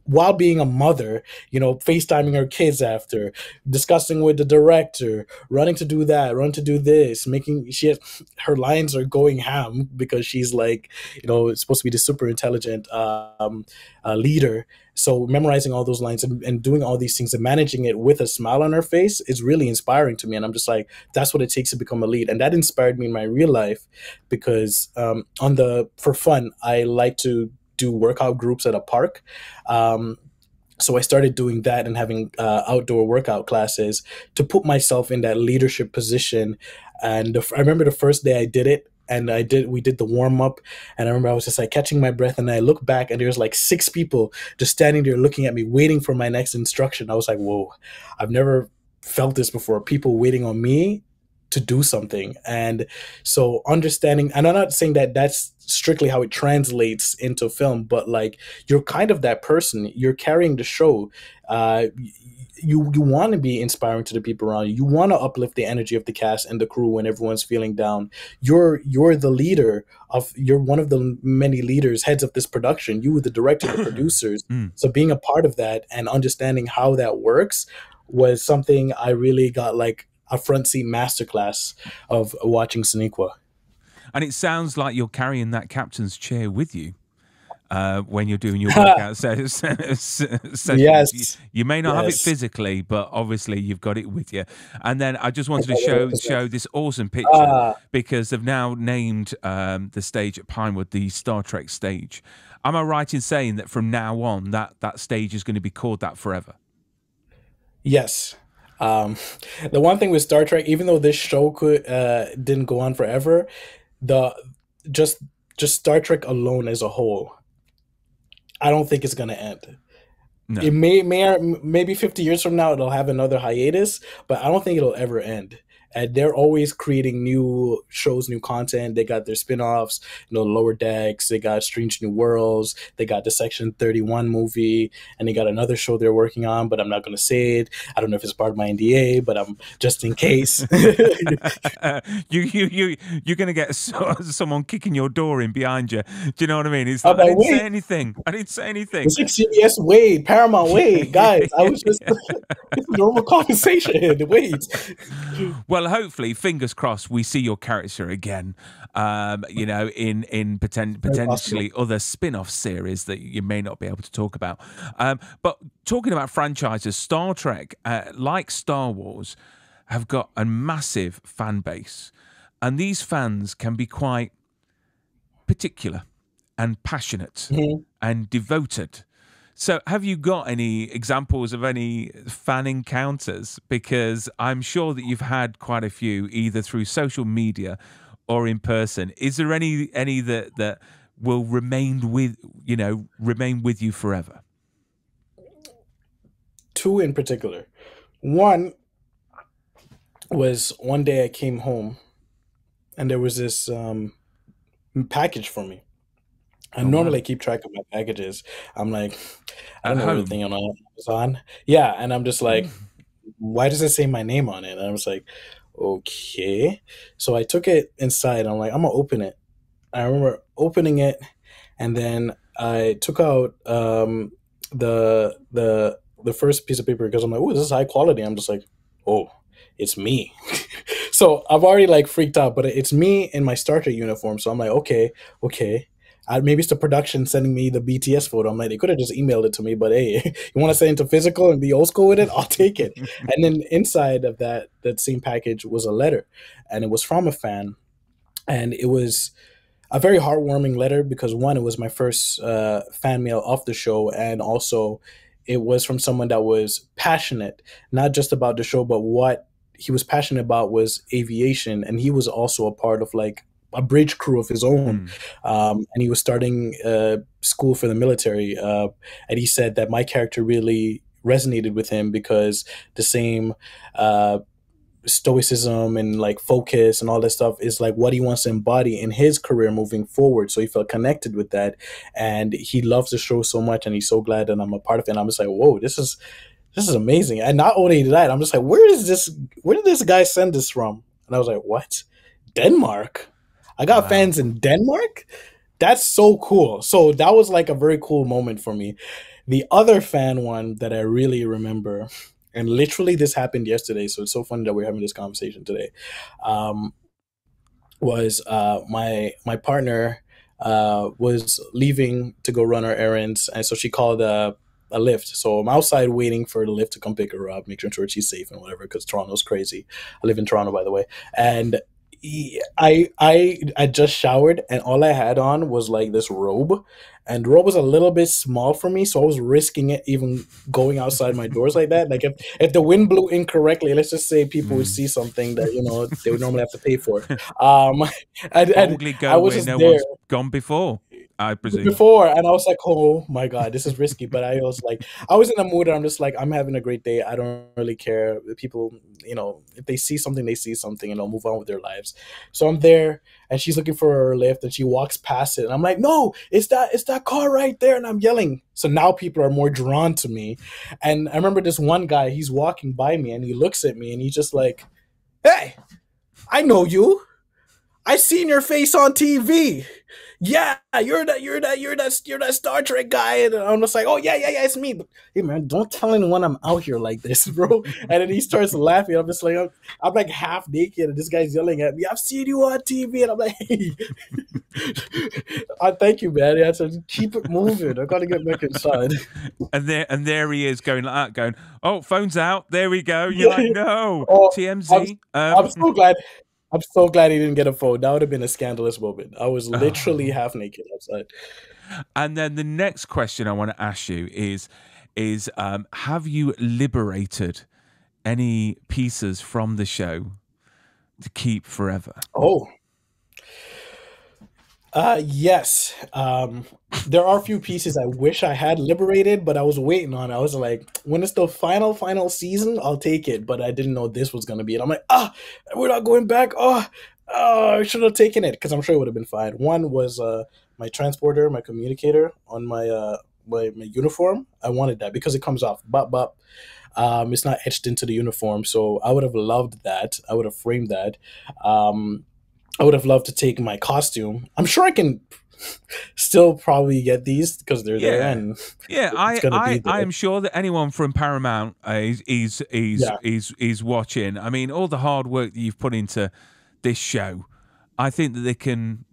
While being a mother, FaceTiming her kids after, discussing with the director, running to do that, run to do this, her lines are going ham because she's like, it's supposed to be the super intelligent leader. So memorizing all those lines and doing all these things and managing it with a smile on her face is really inspiring to me. And I'm just like, that's what it takes to become a lead. And that inspired me in my real life because for fun, I like to do workout groups at a park. So I started doing that and having outdoor workout classes to put myself in that leadership position. And I remember the first day I did it, and we did the warm up, and I remember I was just like catching my breath, and I looked back and there was like 6 people just standing there looking at me, waiting for my next instruction. I was like, whoa, I've never felt this before. People waiting on me to do something. And so understanding, and I'm not saying that that's strictly how it translates into film, but like, you're kind of that person, you're carrying the show. You want to be inspiring to the people around you. You want to uplift the energy of the cast and the crew when everyone's feeling down. You're the leader you're one of the many leaders, heads of this production. You were the director, the producers. So being a part of that and understanding how that works was something I really got like a front seat masterclass of watching Sonequa. And it sounds like you're carrying that captain's chair with you when you're doing your workout sessions. Yes. You may not have it physically, but obviously you've got it with you. And then I just wanted to show this awesome picture because they've now named the stage at Pinewood the Star Trek stage. Am I right in saying that from now on that stage is going to be called that forever? Yes. The one thing with Star Trek, even though this show didn't go on forever, just Star Trek alone as a whole, I don't think it's going to end. No. It maybe 50 years from now it'll have another hiatus, but I don't think it'll ever end. And they're always creating new shows, new content. They got their spin-offs, Lower Decks. They got Strange New Worlds. They got the Section 31 movie, and they got another show they're working on, but I'm not going to say it. I don't know if it's part of my NDA, but I'm just in case. You're going to get someone kicking your door in behind you. Do you know what I mean? It's like, I didn't say anything. It's like CBS Wade, Paramount Wade, guys. I was just it's a normal conversation. Wait. Well, hopefully, fingers crossed, we see your character again, in potentially other spin-off series that you may not be able to talk about. But talking about franchises, Star Trek, like Star Wars, have got a massive fan base. And these fans can be quite particular and passionate and devoted. So have you got any examples of any fan encounters? Because I'm sure that you've had quite a few, either through social media or in person. Is there any that will remain with you forever? 2 in particular. One was one day I came home and there was this package for me. I normally keep track of my packages. I'm like, I don't know everything on Amazon. Yeah, and I'm just like, why does it say my name on it? And I was like, okay. So I took it inside. I'm like, I'm gonna open it. I remember opening it, and then I took out the first piece of paper because I'm like, oh, this is high quality. I'm just like, oh, it's me. So I've already like freaked out, but it's me in my Star Trek uniform. So I'm like, okay. Maybe it's the production sending me the BTS photo. I'm like, they could have just emailed it to me, but hey, you want to send it to physical and be old school with it? I'll take it. And then inside of that same package was a letter, and it was from a fan. And it was a very heartwarming letter because, one, it was my first fan mail of the show, and also it was from someone that was passionate, not just about the show, but what he was passionate about was aviation. And he was also a part of like a bridge crew of his own, Mm. and he was starting school for the military. And he said that my character really resonated with him because the same stoicism and like focus and all that stuff is like what he wants to embody in his career moving forward. So he felt connected with that, and he loves the show so much, and he's so glad that I'm a part of it. And I'm just like, whoa, this is amazing. And not only that, I'm just like, where did this guy send this from? And I was like, what? Denmark? I got Wow. fans in Denmark? That's so cool. So that was like a very cool moment for me. The other fan one that I really remember, and literally this happened yesterday, so it's so funny that we're having this conversation today, um, was my partner was leaving to go run her errands, and so she called a lift. So I'm outside waiting for the lift to come pick her up, making sure she's safe and whatever, because Toronto's crazy. I live in Toronto, by the way, and I just showered, and all I had on was like this robe, and the robe was a little bit small for me, so I was risking it even going outside my doors like that. Like if the wind blew incorrectly, let's just say people would Mm. see something that they would normally have to pay for. Um, and Boldly I go was where just no there one's gone before, I presume. before, and I was like, oh my god, this is risky. But I was like, I was in a mood, and I'm just like, I'm having a great day, I don't really care. The people, if they see something, they see something, and they'll move on with their lives. So I'm there, and she's looking for her lift, and she walks past it, and I'm like, no, it's that car right there, and I'm yelling. So now people are more drawn to me. And I remember this one guy, he's walking by me, and he looks at me, and he's just like, hey, I know you, I seen your face on TV. Yeah, you're that Star Trek guy. And I'm just like, oh yeah, it's me. But, hey man, don't tell anyone I'm out here like this, bro. And then he starts laughing. I'm just like, I'm like half naked, and this guy's yelling at me, I've seen you on TV. And I'm like, hey, thank you, man. Yeah, so keep it moving. I gotta get back inside. And there he is going like that, going, oh, phone's out. There we go. You're like, no, Oh, I'm, TMZ. I'm so glad. I'm so glad he didn't get a phone. That would have been a scandalous moment. I was literally half naked outside. And then the next question I want to ask you is have you liberated any pieces from the show to keep forever? Oh, yes. There are a few pieces I wish I had liberated, but I was waiting on it. I was like, when it's the final season, I'll take it. But I didn't know this was gonna be it. I'm like, we're not going back. I should have taken it because I'm sure it would have been fine. One was my transporter, my communicator on my uniform. I wanted that because it comes off. But it's not etched into the uniform, so I would have loved that. I would have framed that. I would have loved to take my costume. I'm sure I can still probably get these because they're there, and Yeah, it's gonna be I there. am sure that anyone from Paramount Yeah, is watching. I mean, all the hard work that you've put into this show, I think that they can,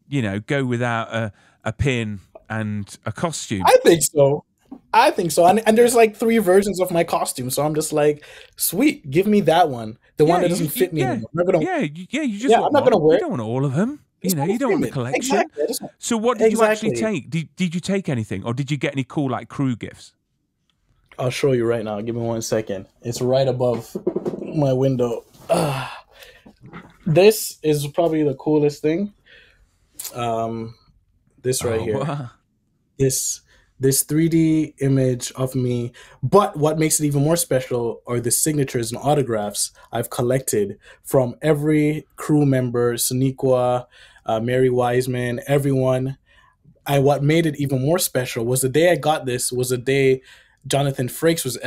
go without a pin and a costume. I think so. I think so. And there's like three versions of my costume, so I'm just like, sweet, give me that one, the one Yeah, that doesn't fit me yeah, anymore. I'm not gonna, you just yeah, I'm want not gonna one. You wear it. don't want all of them. Just You want to don't want frame the it. collection. Exactly. I just want, So what did you actually exactly. take? Did you take anything, or did you get any cool like crew gifts? I'll show you right now. Give me 1 second. It's right above my window. This is probably the coolest thing. Um, this right Oh, here. wow. This 3D image of me. But what makes it even more special are the signatures and autographs I've collected from every crew member, Sonequa, Mary Wiseman, everyone. And what made it even more special was the day I got this was the day Jonathan Frakes was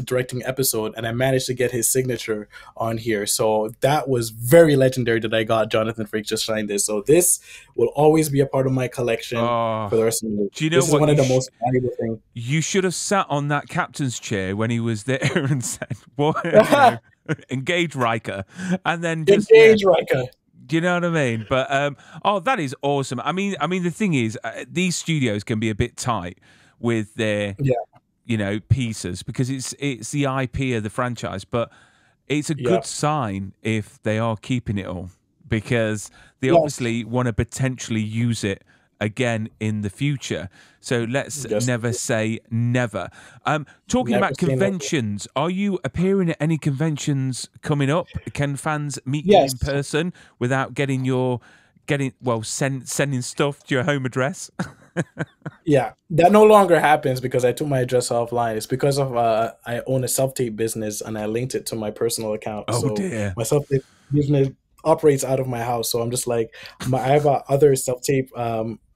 directing episode, and I managed to get his signature on here. So that was very legendary that I got Jonathan Frakes just signed this. So this will always be a part of my collection for the Oh, rest of the movie. do you know This is what one of the most valuable things. you should have sat on that captain's chair when he was there and said, "What, engage Riker," and then just Engage, Rika. do you know what I mean? But that is awesome. I mean, the thing is, these studios can be a bit tight with their Yeah, pieces because it's the IP of the franchise, but it's a yeah, good sign if they are keeping it all because they yes, obviously want to potentially use it again in the future. So let's Yes. never say never. Talking Never about say never. conventions, are you appearing at any conventions coming up? Can fans meet you in Yes. person without sending stuff to your home address? Yeah, that no longer happens because I took my address offline. It's because of I own a self tape business and I linked it to my personal account. Oh So dear. my self tape business operates out of my house. So I'm just like, I have a other self tape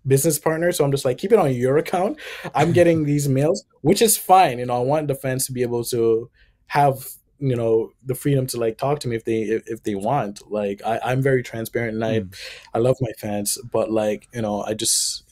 business partner. So I'm just like, keep it on your account. I'm getting these mails, which is fine. I want the fans to be able to have the freedom to like talk to me if they want. Like I'm very transparent and I love my fans, but like I just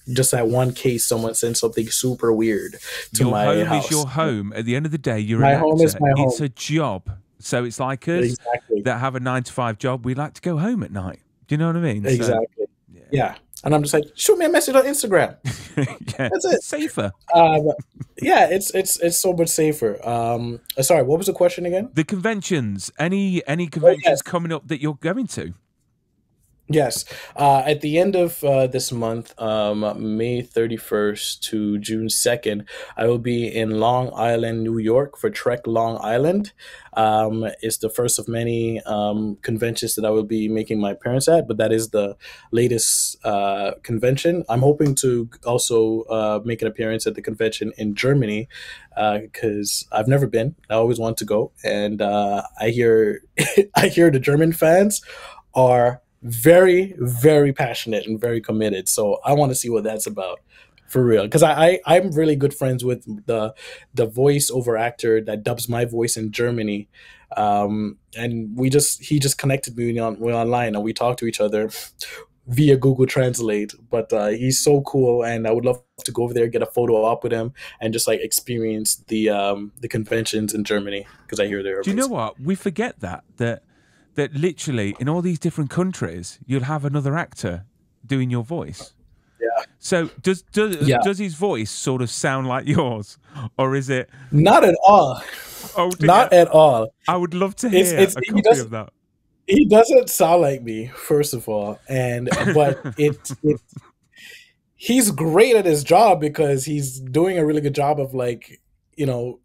that one case someone sent something super weird to Your my home is house. your home. At the end of the day, you're an My home is actor. my It's home. a job. So it's like us Exactly. that have a 9 to 5 job. We like to go home at night. Do you know what I mean? So Exactly. Yeah. And I'm just like, shoot me a message on Instagram. yeah, That's it. it's safer. Yeah, it's so much safer. Sorry, what was the question again? The conventions. Any Oh conventions yes. coming up that you're going to? Yes. At the end of this month, May 31st to June 2nd, I will be in Long Island, New York for Trek Long Island. It's the first of many conventions that I will be making my appearance at, but that is the latest convention. I'm hoping to also make an appearance at the convention in Germany because I've never been. I always want to go. And I hear I hear the German fans are very, very passionate and very committed. So I want to see what that's about for real. Because I'm really good friends with the voiceover actor that dubs my voice in Germany. And he just connected me online and we talk to each other via Google Translate. But he's so cool, and I would love to go over there, get a photo op with him, and just like experience the conventions in Germany because I hear they're Do you know amazing. what? We forget that literally in all these different countries, you'll have another actor doing your voice. Yeah, So does yeah, does his voice sort of sound like yours, or is it? not at all. Oh dear, Not at all. I would love to It's hear it's a he copy doesn't of that. he doesn't sound like me, first of all, and but it he's great at his job because he's doing a really good job of like you know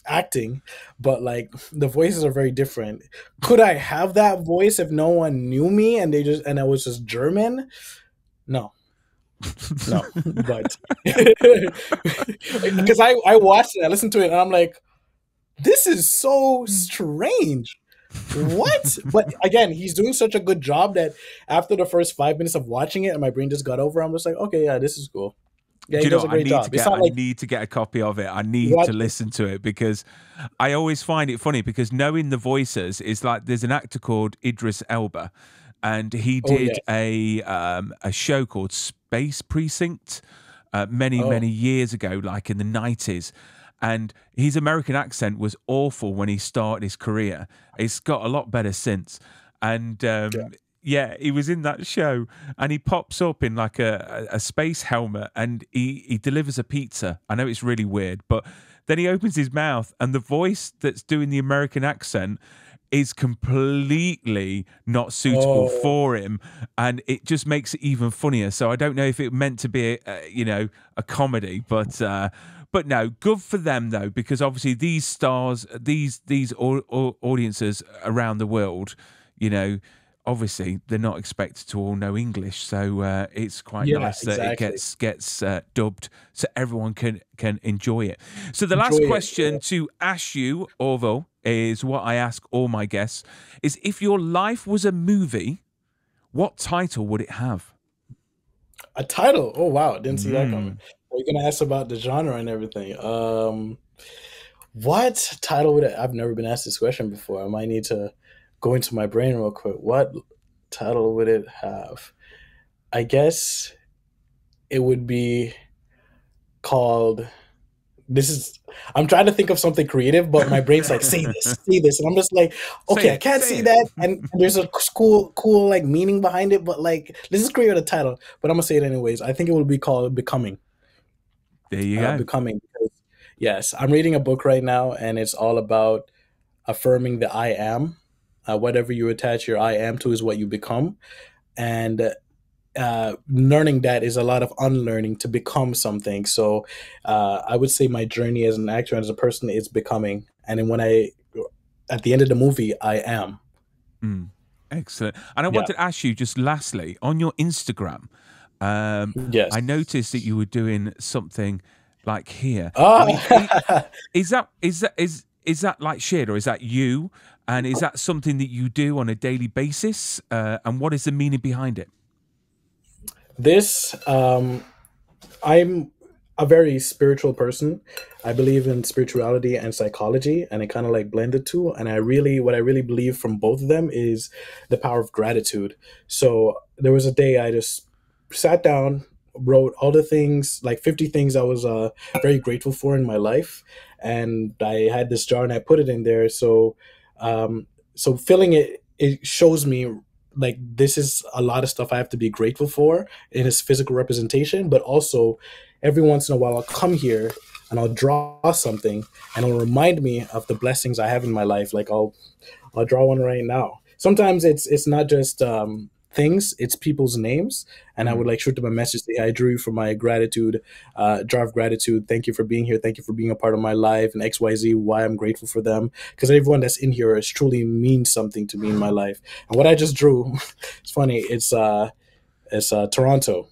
acting, but like the voices are very different. Could I have that voice if no one knew me and I was just German? No, no, but because I watched it, I listened to it, and I'm like, this is so strange. What? But again, he's doing such a good job that after the first 5 minutes of watching it, and my brain just got over, I'm just like, okay, yeah, this is cool. Yeah, Do he you know does a what? I great need to job. It's get not like a copy of it. I need what. to listen to it because I always find it funny because knowing the voices is like there's an actor called Idris Elba, and he Oh did yes. a show called Space Precinct many Oh years ago, like in the 90s. And his American accent was awful when he started his career. It's got a lot better since. And yeah. yeah, he was in that show and he pops up in like a space helmet and he delivers a pizza. I know it's really weird, but then he opens his mouth and the voice that's doing the American accent is completely not suitable Oh for him, and it just makes it even funnier. So I don't know if it meant to be a comedy, but no, good for them though, because obviously these stars, these audiences around the world, you know, obviously they're not expected to all know English, so it's quite yeah, nice that it exactly. gets dubbed so everyone can enjoy it. So the Enjoy last it. Yeah. question to ask you, Orville, is what I ask all my guests: is if your life was a movie, what title would it have? A title. Oh wow, didn't see that coming. Mm. Are you gonna ask about the genre and everything? What title would it? I've never been asked this question before. I might need to go into my brain real quick. What title would it have? I guess it would be called. This is. I'm trying to think of something creative, but my brain's like, say this, and I'm just like, okay, Say I it, can't say see it. that, and there's a cool like meaning behind it, but like, let's just create a title. But I'm gonna say it anyways. I think it would be called "Becoming." There you go. Becoming. Because, yes, I'm reading a book right now, and it's all about affirming the I am. Whatever you attach your I am to is what you become, and learning that is a lot of unlearning to become something. So I would say my journey as an actor and as a person is becoming. And then when I, at the end of the movie, I am. Mm. Excellent. And I Yeah. wanted to ask you just lastly on your Instagram. Yes. I noticed that you were doing something like here. I mean, Ah, is that like shared, or is that you? And is that something that you do on a daily basis? And what is the meaning behind it? this I'm a very spiritual person. I believe in spirituality and psychology, and it kind of like blend the two. And what I really believe from both of them is the power of gratitude. So there was a day I just sat down, wrote all the things, like 50 things I was very grateful for in my life, and I had this jar and I put it in there. So filling it, it shows me like this is a lot of stuff I have to be grateful for in its physical representation, but also every once in a while I'll come here and I'll draw something and it'll remind me of the blessings I have in my life. Like I'll draw one right now. Sometimes it's not just things, it's people's names, and I would Mm. like shoot them a message. Say, I drew you for my gratitude, jar of gratitude. Thank you for being here. Thank you for being a part of my life, and XYZ. Why I'm grateful for them, because everyone that's in here is truly means something to me in my life. And what I just drew, it's funny. It's Toronto.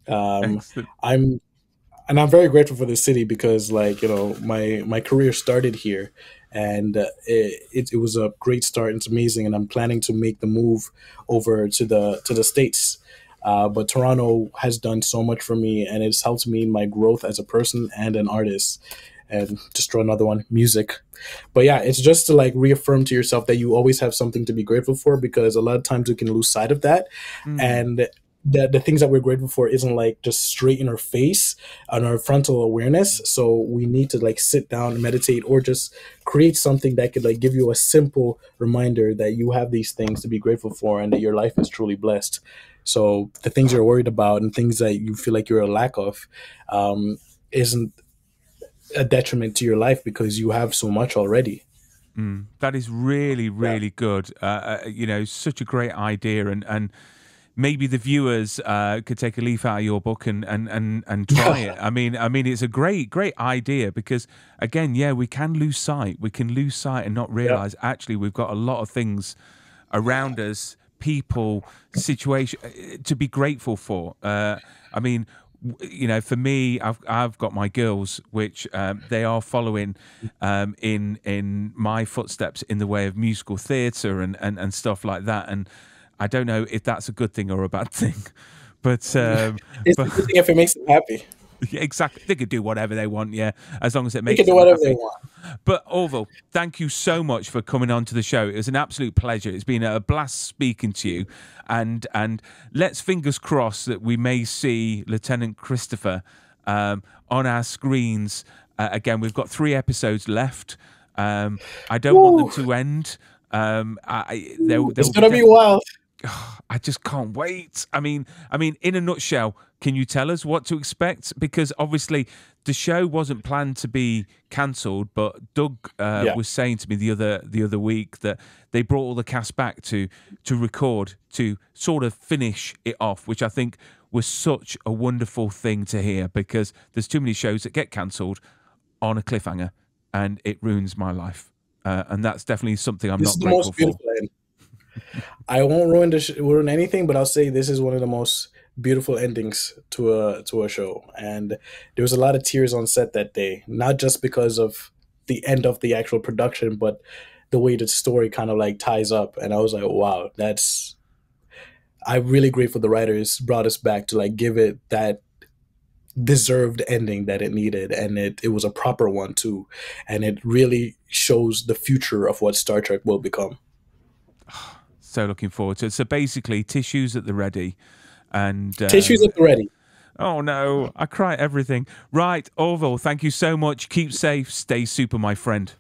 Excellent. I'm and I'm very grateful for this city because, like, my career started here, and it was a great start. It's amazing, and I'm planning to make the move over to the states. But Toronto has done so much for me, and it's helped me in my growth as a person and an artist. And just draw another one, music. But yeah, it's just to like reaffirm to yourself that you always have something to be grateful for, because a lot of times we can lose sight of that, Mm. and the things that we're grateful for isn't like just straight in our face on our frontal awareness. So we need to like sit down and meditate, or just create something that could like give you a simple reminder that you have these things to be grateful for and that your life is truly blessed. So the things you're worried about and things that you feel like you're a lack of, isn't a detriment to your life because you have so much already. Mm. That is really, Yeah. really good. Such a great idea, and maybe the viewers could take a leaf out of your book and try it. I mean, it's a great idea because again, yeah, we can lose sight. We can lose sight and not Yeah. realize actually we've got a lot of things around us, people, situation to be grateful for. I mean, for me, I've got my girls, which they are following in my footsteps in the way of musical theatre and stuff like that. And I don't know if that's a good thing or a bad thing, but It's a but good thing if it makes them happy. yeah, exactly, they could do whatever they want, yeah, as long as it They can makes do them whatever they happy. want. But Orville, thank you so much for coming on to the show. It was an absolute pleasure. It's been a blast speaking to you, and let's fingers crossed that we may see Lieutenant Christopher on our screens again. We've got 3 episodes left. I don't want them Woo. to end. There It's will be gonna be wild. I just can't wait. I mean, in a nutshell, can you tell us what to expect? Because obviously, the show wasn't planned to be cancelled, but Doug Yeah. was saying to me the other week that they brought all the cast back to record to sort of finish it off, which I think was such a wonderful thing to hear because there's too many shows that get cancelled on a cliffhanger, and it ruins my life. And that's definitely something I'm This is not the grateful most for. beautiful end. I won't ruin anything, but I'll say this is one of the most beautiful endings to a show. And there was a lot of tears on set that day, not just because of the end of the actual production, but the way the story kind of like ties up. And I was like, wow, that's I'm really grateful the writers brought us back to like give it that deserved ending that it needed, and it was a proper one too, and it really shows the future of what Star Trek will become. So looking forward to it. So basically, tissues at the ready, and Tissues at the ready. oh no, I cry at everything. Right, Orville, thank you so much. Keep safe, stay super, my friend.